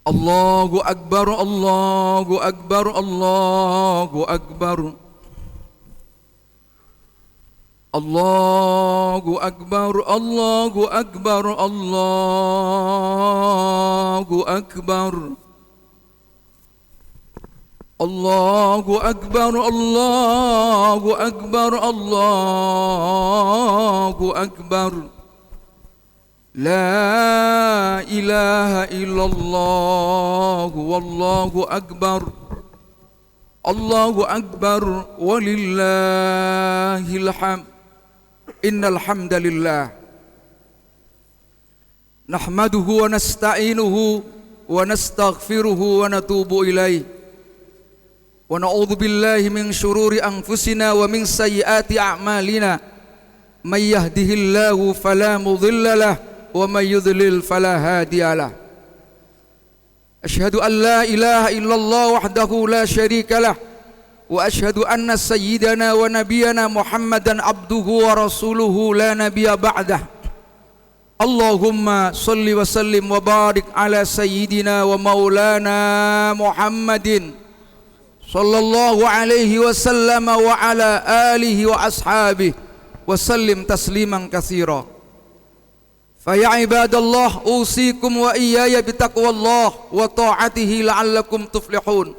Allahu Akbar, Allahu Akbar, Allahu Akbar. Allahu Akbar, Allahu Akbar, Allahu Akbar. Allahu Akbar, Allahu Akbar, Allahu Akbar. La ilaha illallah wallahu akbar. Allahu akbar walillahil hamd. Innal hamdalillah nahmaduhu wa nasta'inuhu wa nastaghfiruhu wa natubu ilaih. Wa na'udzu billahi min syururi anfusina wa min sayyiati a'malina. May yahdihillahu fala mudilla lahu wa may yudlil fala hadiyalah. Asyhadu an la ilaha illallah wahdahu la syarika lah wa asyhadu anna sayyidana wa nabiyyana Muhammadan abduhu wa rasuluhu la nabiyya ba'dah. Allahumma salli wa sallim wa barik ala sayyidina wa maulana Muhammadin sallallahu alaihi wasallam wa ala alihi wa ashabihi wa sallim tasliman katsira. Faya ibadallah usikum wa iyaya bitaqwallah wa ta'atihi la'allakum tuflihun.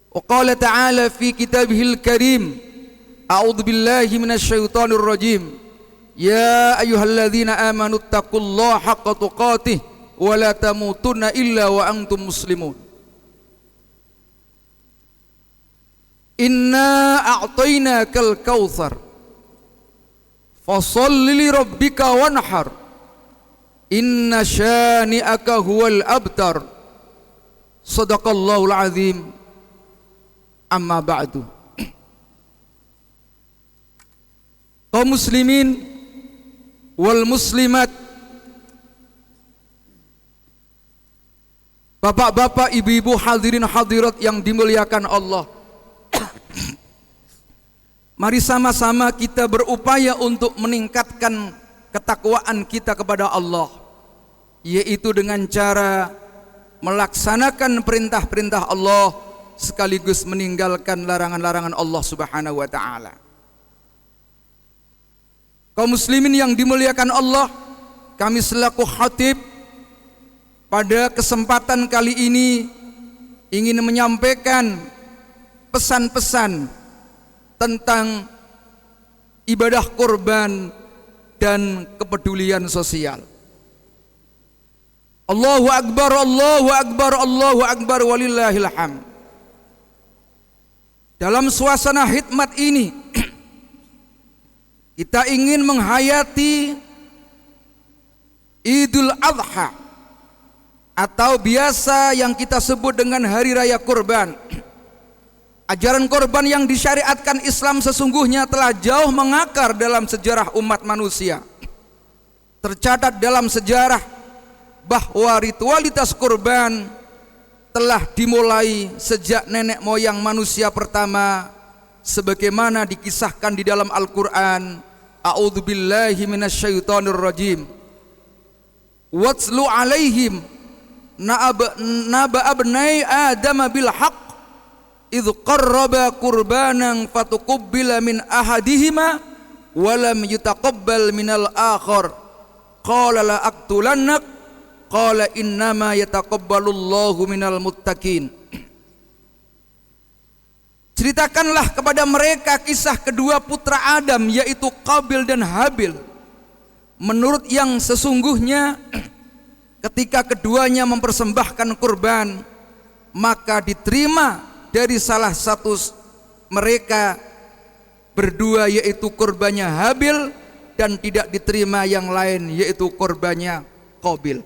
Wa qala ta'ala fi kitabihil karim, a'udzu billahi minasyaitonir rajim. Ya ayyuhalladzina amanu taqullaha haqqa tuqatih wa la tamutunna illa wa antum muslimun. Inna a'tainakal kautsar fasholli li rabbika wanhar inna syani'aka huwal abtar. Shadaqallahul azim. Amma ba'du. Kaum muslimin wal muslimat, bapak-bapak, ibu-ibu, hadirin hadirat yang dimuliakan Allah, mari sama-sama kita berupaya untuk meningkatkan ketakwaan kita kepada Allah, yaitu dengan cara melaksanakan perintah-perintah Allah sekaligus meninggalkan larangan-larangan Allah Subhanahu wa taala. Kaum muslimin yang dimuliakan Allah, kami selaku khatib pada kesempatan kali ini ingin menyampaikan pesan-pesan tentang ibadah kurban dan kepedulian sosial. Allahu Akbar, Allahu Akbar, Allahu Akbar walillahil hamd. Dalam suasana hikmat ini kita ingin menghayati Idul Adha atau biasa yang kita sebut dengan Hari Raya Kurban. Ajaran korban yang disyariatkan Islam sesungguhnya telah jauh mengakar dalam sejarah umat manusia. Tercatat dalam sejarah bahwa ritualitas kurban telah dimulai sejak nenek moyang manusia pertama, sebagaimana dikisahkan di dalam Al-Quran. A'udzu billahi minasyaitonir rajim. Watslu alaihim naba abnai adam bil haqq idh qarraba qurbanan fatuqabbala min ahadihima wa lam yutaqabbal minal akhar qala la aqtulannak qala innama yataqabbalullahu minal muttaqin. Ceritakanlah kepada mereka kisah kedua putra Adam, yaitu Qabil dan Habil. Menurut yang sesungguhnya ketika keduanya mempersembahkan kurban, maka diterima dari salah satu mereka berdua, yaitu kurbannya Habil, dan tidak diterima yang lain, yaitu kurbannya Qabil.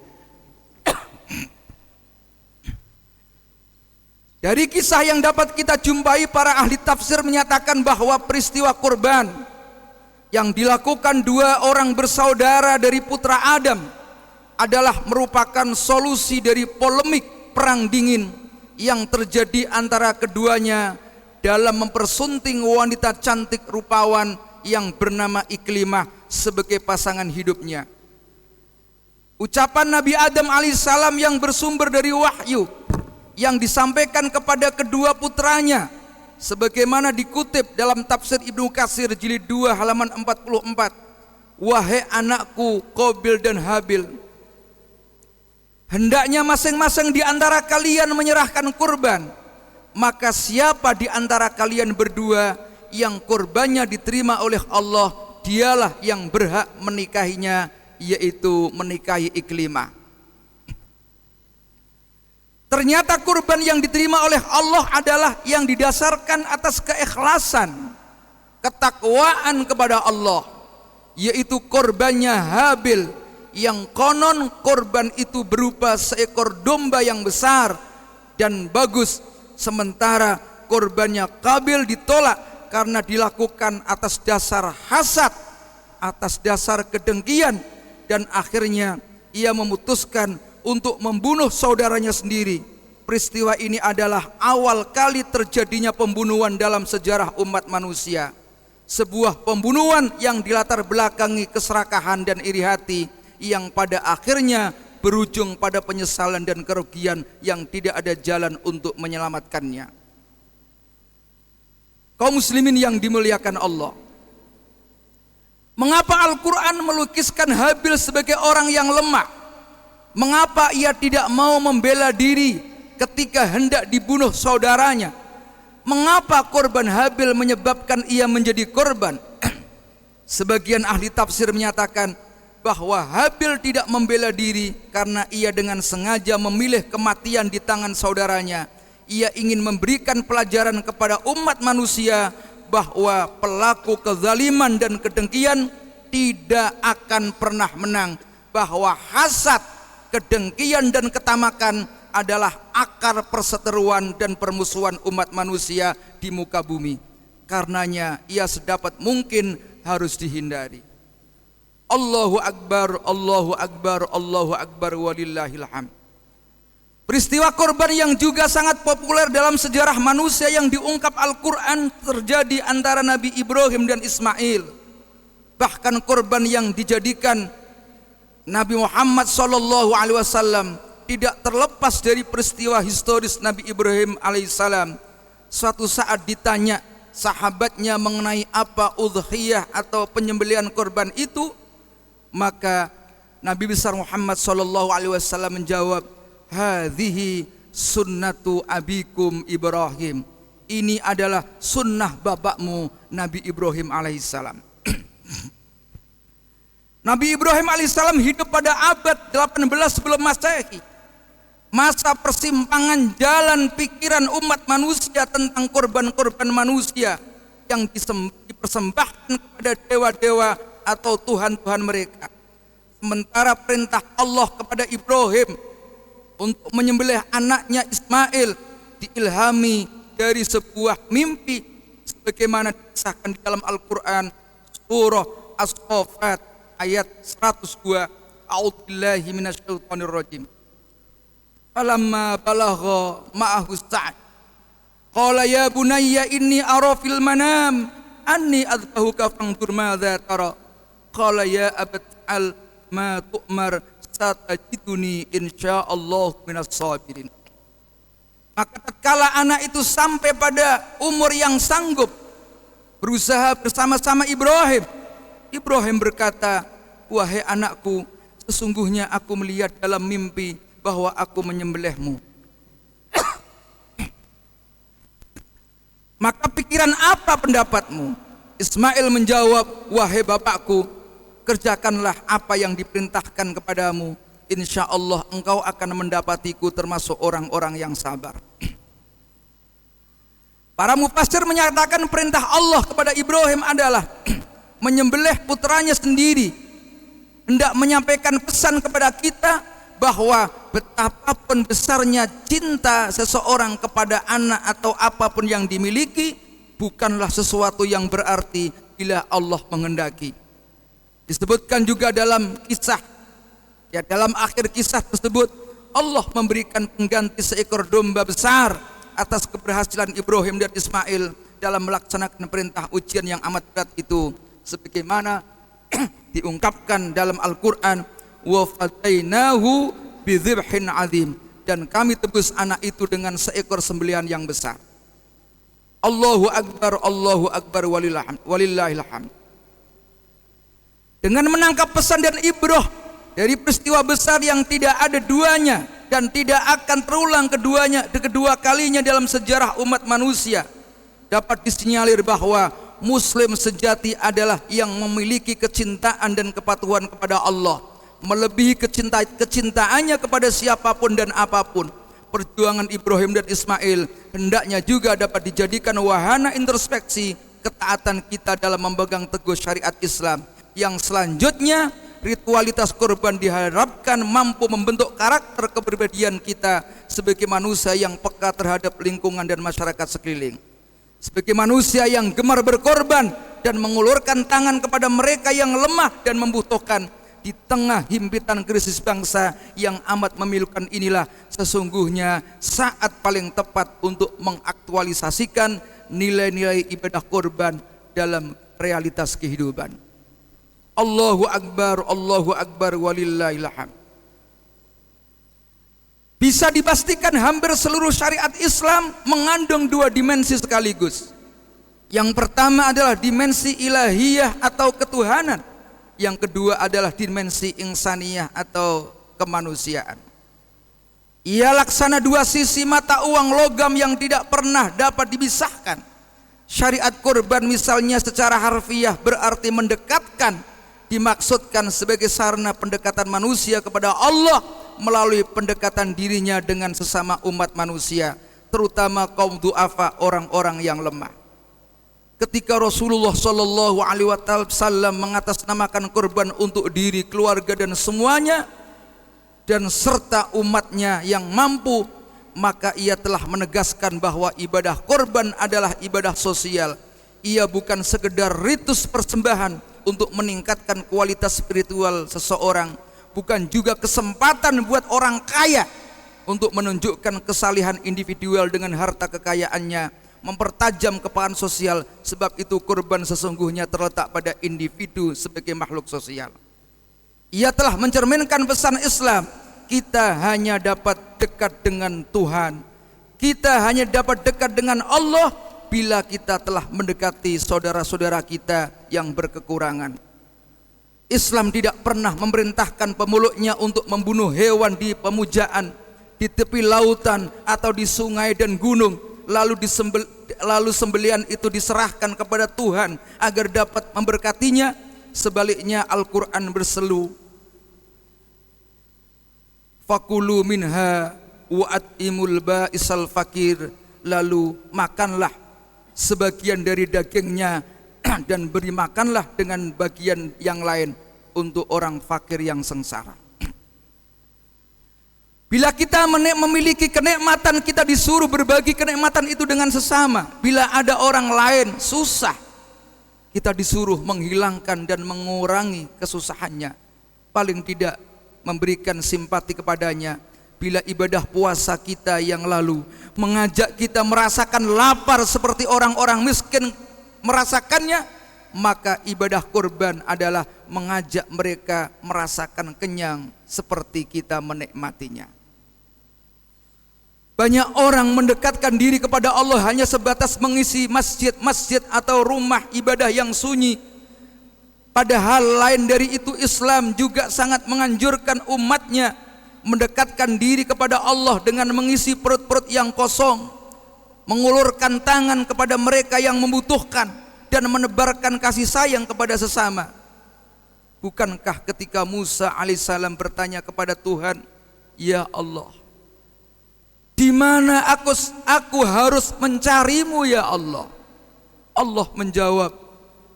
Dari kisah yang dapat kita jumpai, para ahli tafsir menyatakan bahwa peristiwa kurban yang dilakukan dua orang bersaudara dari putra Adam adalah merupakan solusi dari polemik perang dingin yang terjadi antara keduanya dalam mempersunting wanita cantik rupawan yang bernama Iklimah sebagai pasangan hidupnya. Ucapan Nabi Adam alaihissalam yang bersumber dari wahyu yang disampaikan kepada kedua putranya, sebagaimana dikutip dalam tafsir Ibnu Katsir jilid 2 halaman 44. Wahai anakku Qabil dan Habil, hendaknya masing-masing di antara kalian menyerahkan kurban, maka siapa di antara kalian berdua yang kurbannya diterima oleh Allah, dialah yang berhak menikahinya, yaitu menikahi Iklimah. Ternyata kurban yang diterima oleh Allah adalah yang didasarkan atas keikhlasan, ketakwaan kepada Allah, yaitu kurbannya Habil, yang konon korban itu berupa seekor domba yang besar dan bagus, sementara korbannya Qabil ditolak karena dilakukan atas dasar hasad, atas dasar kedengkian, dan akhirnya ia memutuskan untuk membunuh saudaranya sendiri. Peristiwa ini adalah awal kali terjadinya pembunuhan dalam sejarah umat manusia. Sebuah pembunuhan yang dilatar belakangi keserakahan dan iri hati, yang pada akhirnya berujung pada penyesalan dan kerugian yang tidak ada jalan untuk menyelamatkannya. Kaum muslimin yang dimuliakan Allah, mengapa Al-Quran melukiskan Habil sebagai orang yang lemah? Mengapa ia tidak mau membela diri ketika hendak dibunuh saudaranya? Mengapa korban Habil menyebabkan ia menjadi korban? Sebagian ahli tafsir menyatakan bahwa Habil tidak membela diri karena ia dengan sengaja memilih kematian di tangan saudaranya. Ia ingin memberikan pelajaran kepada umat manusia bahwa pelaku kezaliman dan kedengkian tidak akan pernah menang, bahwa hasad, kedengkian dan ketamakan adalah akar perseteruan dan permusuhan umat manusia di muka bumi. Karenanya ia sedapat mungkin harus dihindari. Allahu Akbar, Allahu Akbar, Allahu Akbar, walillahil hamd. Peristiwa korban yang juga sangat populer dalam sejarah manusia yang diungkap Al-Quran terjadi antara Nabi Ibrahim dan Ismail. Bahkan korban yang dijadikan Nabi Muhammad SAW tidak terlepas dari peristiwa historis Nabi Ibrahim alaihissalam. Suatu saat ditanya sahabatnya mengenai apa udhiyah atau penyembelihan korban itu, maka Nabi besar Muhammad SAW menjawab, hadhihi sunnatu abikum Ibrahim. Ini adalah sunnah bapakmu Nabi Ibrahim alaihissalam. Nabi Ibrahim alaihissalam hidup pada abad 18 sebelum Masehi. Masa persimpangan jalan pikiran umat manusia tentang korban-korban manusia yang dipersembahkan kepada dewa-dewa atau Tuhan-Tuhan mereka. Sementara perintah Allah kepada Ibrahim untuk menyembelih anaknya Ismail diilhami dari sebuah mimpi, sebagaimana disahkan di dalam Al-Quran surah As-Saffat ayat 102. A'udzubillahi minasyaitonir rajim. Falamma balagha ma'ahu sa'y qala ya bunayya inni ara fil manam anni adbahuka fanzur madza tara qala ya abat al ma tu'mar satajiduni insyaallah minas sabirin. Maka tatkala anak itu sampai pada umur yang sanggup berusaha bersama-sama Ibrahim berkata, wahai anakku, sesungguhnya aku melihat dalam mimpi bahwa aku menyembelihmu. Maka pikiran apa pendapatmu? Ismail menjawab, wahai bapakku, kerjakanlah apa yang diperintahkan kepadamu. Insya Allah engkau akan mendapatiku termasuk orang-orang yang sabar. Para mufassir menyatakan perintah Allah kepada Ibrahim adalah menyembelih putranya sendiri, hendak menyampaikan pesan kepada kita bahwa betapapun besarnya cinta seseorang kepada anak atau apapun yang dimiliki bukanlah sesuatu yang berarti bila Allah menghendaki. Disebutkan juga dalam kisah, ya dalam akhir kisah tersebut Allah memberikan pengganti seekor domba besar atas keberhasilan Ibrahim dan Ismail dalam melaksanakan perintah ujian yang amat berat itu, sebagaimana diungkapkan dalam Al-Quran, wa fadainahu bidzibhin adzim, dan kami tebus anak itu dengan seekor sembelihan yang besar. Allahu akbar walillahil hamd. Dengan menangkap pesan dan ibrah dari peristiwa besar yang tidak ada duanya dan tidak akan terulang kedua kalinya dalam sejarah umat manusia, dapat disinyalir bahwa Muslim sejati adalah yang memiliki kecintaan dan kepatuhan kepada Allah, melebihi kecintaannya kepada siapapun dan apapun. Perjuangan Ibrahim dan Ismail hendaknya juga dapat dijadikan wahana introspeksi ketaatan kita dalam memegang teguh syariat Islam. Yang selanjutnya, ritualitas kurban diharapkan mampu membentuk karakter kepribadian kita sebagai manusia yang peka terhadap lingkungan dan masyarakat sekeliling, sebagai manusia yang gemar berkorban dan mengulurkan tangan kepada mereka yang lemah dan membutuhkan. Di tengah himpitan krisis bangsa yang amat memilukan inilah sesungguhnya saat paling tepat untuk mengaktualisasikan nilai-nilai ibadah kurban dalam realitas kehidupan. Allahu akbar walillahil hamd. Bisa dipastikan hampir seluruh syariat Islam mengandung dua dimensi sekaligus. Yang pertama adalah dimensi ilahiyah atau ketuhanan. Yang kedua adalah dimensi insaniyah atau kemanusiaan. Ia laksana dua sisi mata uang logam yang tidak pernah dapat dipisahkan. Syariat kurban misalnya secara harfiah berarti mendekatkan, dimaksudkan sebagai sarana pendekatan manusia kepada Allah melalui pendekatan dirinya dengan sesama umat manusia, terutama kaum du'afa, orang-orang yang lemah. Ketika Rasulullah Shallallahu Alaihi Wasallam mengatasnamakan kurban untuk diri, keluarga dan semuanya, dan serta umatnya yang mampu, maka ia telah menegaskan bahwa ibadah kurban adalah ibadah sosial. Ia bukan sekedar ritus persembahan untuk meningkatkan kualitas spiritual seseorang, bukan juga kesempatan buat orang kaya untuk menunjukkan kesalihan individual dengan harta kekayaannya, mempertajam kepekaan sosial. Sebab itu kurban sesungguhnya terletak pada individu sebagai makhluk sosial. Ia telah mencerminkan pesan Islam. Kita hanya dapat dekat dengan Tuhan, kita hanya dapat dekat dengan Allah bila kita telah mendekati saudara-saudara kita yang berkekurangan. Islam tidak pernah memerintahkan pemuluknya untuk membunuh hewan di pemujaan, di tepi lautan atau di sungai dan gunung, lalu sembelihan itu diserahkan kepada Tuhan agar dapat memberkatinya. Sebaliknya Al-Quran berseru, fakulu minha wa at'imul ba'isal fakir, lalu makanlah sebagian dari dagingnya dan beri makanlah dengan bagian yang lain untuk orang fakir yang sengsara. Bila kita memiliki kenikmatan, kita disuruh berbagi kenikmatan itu dengan sesama. Bila ada orang lain susah, kita disuruh menghilangkan dan mengurangi kesusahannya, paling tidak memberikan simpati kepadanya. Bila ibadah puasa kita yang lalu mengajak kita merasakan lapar seperti orang-orang miskin merasakannya, maka ibadah kurban adalah mengajak mereka merasakan kenyang seperti kita menikmatinya. Banyak orang mendekatkan diri kepada Allah hanya sebatas mengisi masjid-masjid atau rumah ibadah yang sunyi. Padahal lain dari itu, Islam juga sangat menganjurkan umatnya mendekatkan diri kepada Allah dengan mengisi perut-perut yang kosong, mengulurkan tangan kepada mereka yang membutuhkan, dan menebarkan kasih sayang kepada sesama. Bukankah ketika Musa alaihissalam bertanya kepada Tuhan, ya Allah, di mana aku harus mencarimu ya Allah? Allah menjawab,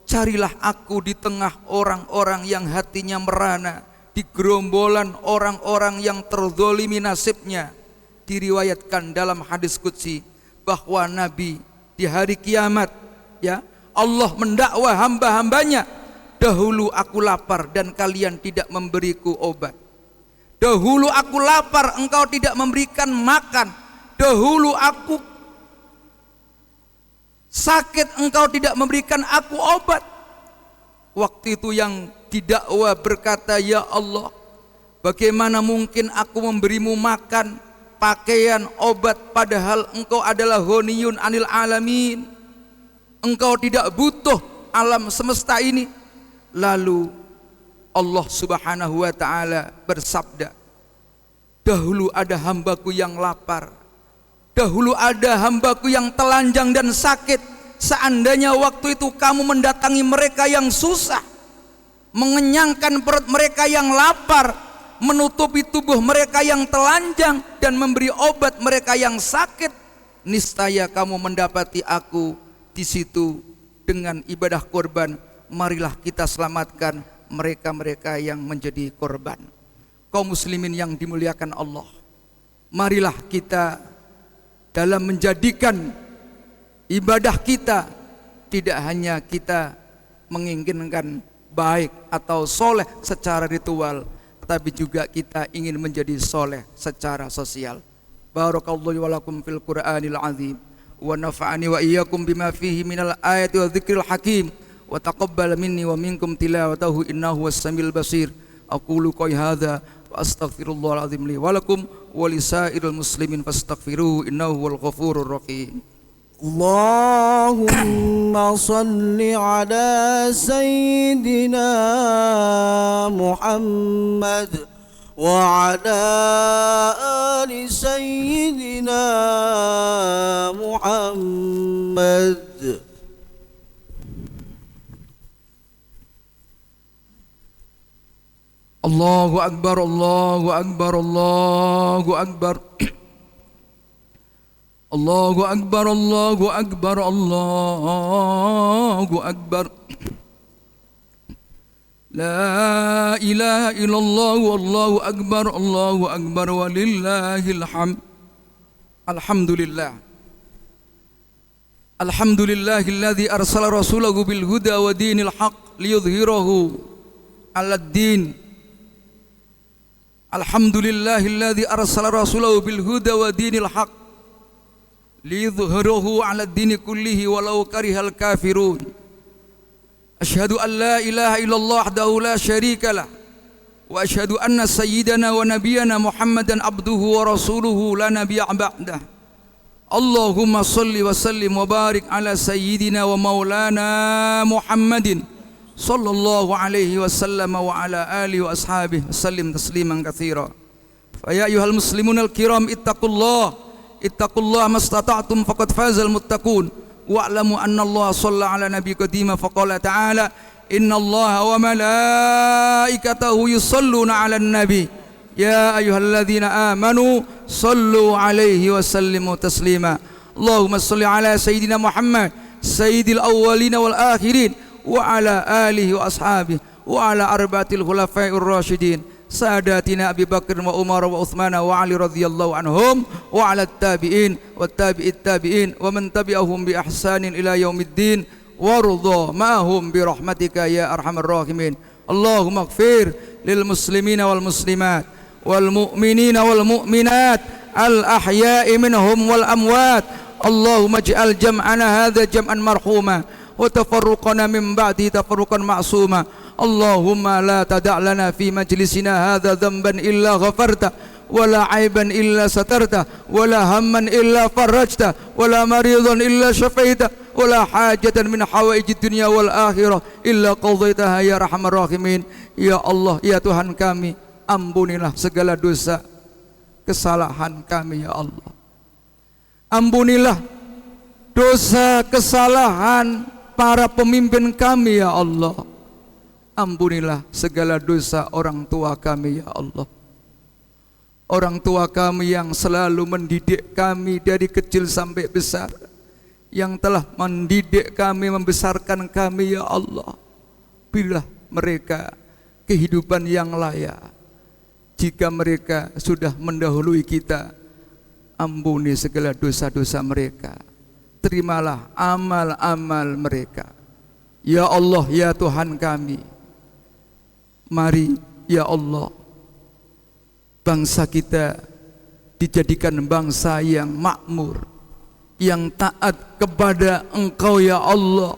carilah aku di tengah orang-orang yang hatinya merana, di gerombolan orang-orang yang terzolimi nasibnya. Diriwayatkan dalam hadis qudsi bahwa Nabi di hari kiamat, ya, Allah mendakwa hamba-hambanya, dahulu aku lapar dan kalian tidak memberiku obat. Dahulu aku lapar, engkau tidak memberikan makan. Dahulu aku sakit, engkau tidak memberikan aku obat. Waktu itu yang didakwa berkata, ya Allah, Bagaimana mungkin aku memberimu makan, pakaian, obat, padahal engkau adalah ghaniyun 'anil alamin. Engkau tidak butuh alam semesta ini. Lalu Allah Subhanahu wa ta'ala bersabda, dahulu ada hambaku yang lapar, dahulu ada hambaku yang telanjang dan sakit. Seandainya waktu itu kamu mendatangi mereka yang susah, mengenyangkan perut mereka yang lapar, menutupi tubuh mereka yang telanjang, dan memberi obat mereka yang sakit, niscaya kamu mendapati aku di situ dengan ibadah korban. Marilah kita selamatkan mereka-mereka yang menjadi korban. Kaum muslimin yang dimuliakan Allah, marilah kita dalam menjadikan ibadah kita tidak hanya kita menginginkan baik atau soleh secara ritual, tapi juga kita ingin menjadi soleh secara sosial. Barakallahu wa lakum fil Qur'anil azim, wa nafa'ani wa iyyakum bima fihi minal ayati wa dzikril hakim, wa taqabbal minni wa minkum tilawatahu innahu was-samiul basir. Aqulu qouli hadza wa astaghfirullahal azim li wa lakum wa lisairil muslimin fastaghfiruhu innahu wal ghafurur rahim. Allahumma salli ala sayyidina Muhammad wa ala ali sayyidina Muhammad. Allahu akbar, Allahu akbar, Allahu akbar. Allahu akbar, Allahu akbar, Allahu akbar. La ilaha illallah wallahu akbar, Allahu akbar walillahil hamd. Alhamdulillah. Alhamdulillahilladzi arsala rasulahu bil huda wa dinil haqq liyudhhirahu 'alad din. Alhamdulillahilladzi arsala rasulahu bil huda wa dinil haqq liyudhhirahu 'ala ad-dini kullihi walau karihal kafirun. Asyhadu an la ilaha illallah wahdahu la syarika lah, wa asyhadu anna sayyidana wa nabiyyana Muhammadan abduhu wa rasuluhu la nabiyya ba'dah. Allahumma salli wa sallim wa barik ala sayyidina wa maulana Muhammadin sallallahu alaihi wasallam wa ala alihi wa ashabihi sallim tasliman katsira. Fa ya ayyuhal muslimunal kiram ittaqullah mastata'tum faqad fazal muttaqun wa'lamu anna Allah shalla ala nabi qadima faqala ta'ala innallaha wa malaikatahu yusalluna 'alan nabi ya ayyuhalladzina amanu sallu 'alaihi wa sallimu taslima. Allahumma shalli ala sayyidina Muhammad sayyidil awwalin wal akhirin wa ala alihi wa ashabihi wa ala arba'atil khulafa'ir rasyidin Sadatina Abi Bakr wa Umar wa Uthman wa Ali radhiyallahu anhum wa ala tabi'in wa tabi'it tabi'in wa man tabi'ahum bi ihsanin ila yaumiddin warudha ma'hum bi rahmatika ya arhamar rahimin. Allahumma ighfir lil muslimina wal muslimat wal mu'minina wal mu'minat al ahya'i minhum wal amwat. Allahumma ij'al jam'ana hadha jam'an marhuma wa tafarruqana min ba'di tafarruqan ma'suma. Allahumma la tada' lana fi majlisina hadha dhanban illa ghafarta wala aiban illa satarta wala hamman illa farajta wala maridan illa syafaita wala hajatan min hawaijid dunya wal akhirah illa qadaitaha ya arhamar rahimin. Ya Allah, ya Tuhan kami, ampunilah segala dosa kesalahan kami ya Allah. Ampunilah dosa kesalahan para pemimpin kami ya Allah. Ampunilah segala dosa orang tua kami ya Allah. Orang tua kami yang selalu mendidik kami dari kecil sampai besar, yang telah mendidik kami, membesarkan kami ya Allah. Berilah mereka kehidupan yang layak. Jika mereka sudah mendahului kita, ampuni segala dosa-dosa mereka. Terimalah amal-amal mereka. Ya Allah, ya Tuhan kami, mari ya Allah, bangsa kita dijadikan bangsa yang makmur, yang taat kepada Engkau ya Allah,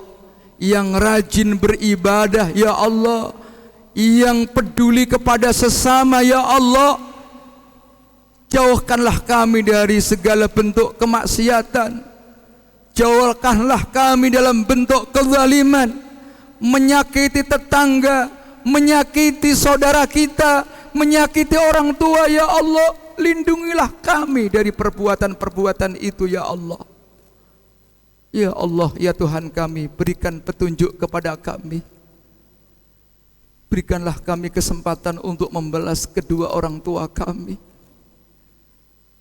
yang rajin beribadah ya Allah, yang peduli kepada sesama ya Allah. Jauhkanlah kami dari segala bentuk kemaksiatan. Jauhkanlah kami dalam bentuk kezaliman, menyakiti tetangga, menyakiti saudara kita, menyakiti orang tua ya Allah. Lindungilah kami dari perbuatan-perbuatan itu ya Allah. Ya Allah, ya Tuhan kami, berikan petunjuk kepada kami. Berikanlah kami kesempatan untuk membalas kedua orang tua kami.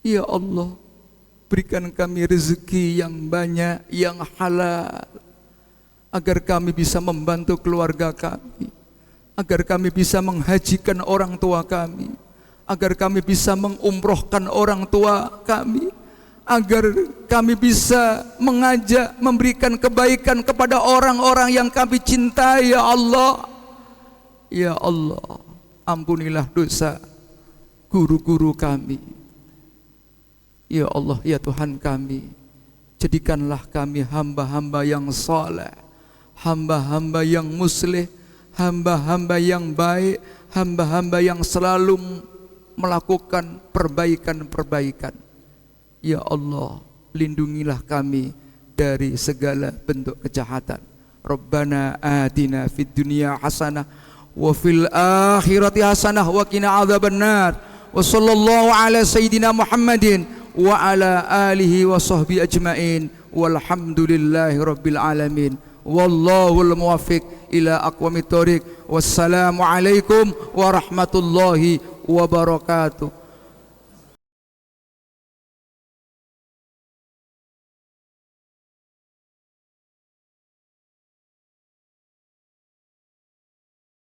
Ya Allah, berikan kami rezeki yang banyak, yang halal, agar kami bisa membantu keluarga kami, agar kami bisa menghajikan orang tua kami, agar kami bisa mengumrohkan orang tua kami, agar kami bisa mengajak, memberikan kebaikan kepada orang-orang yang kami cintai ya Allah. Ya Allah, ampunilah dosa guru-guru kami. Ya Allah, ya Tuhan kami, jadikanlah kami hamba-hamba yang saleh, hamba-hamba yang muslih, hamba-hamba yang baik, hamba-hamba yang selalu melakukan perbaikan-perbaikan. Ya Allah, lindungilah kami dari segala bentuk kejahatan. Rabbana atina fid dunya hasanah wa fil akhirati hasanah wa qina adzabannar. Wa sallallahu ala sayyidina Muhammadin wa ala alihi wa sahbihi ajmain. Walhamdulillahi rabbil alamin. Wallahul muwaffiq ila aqwamit thoriq. Wassalamu alaikum warahmatullahi wabarakatuh.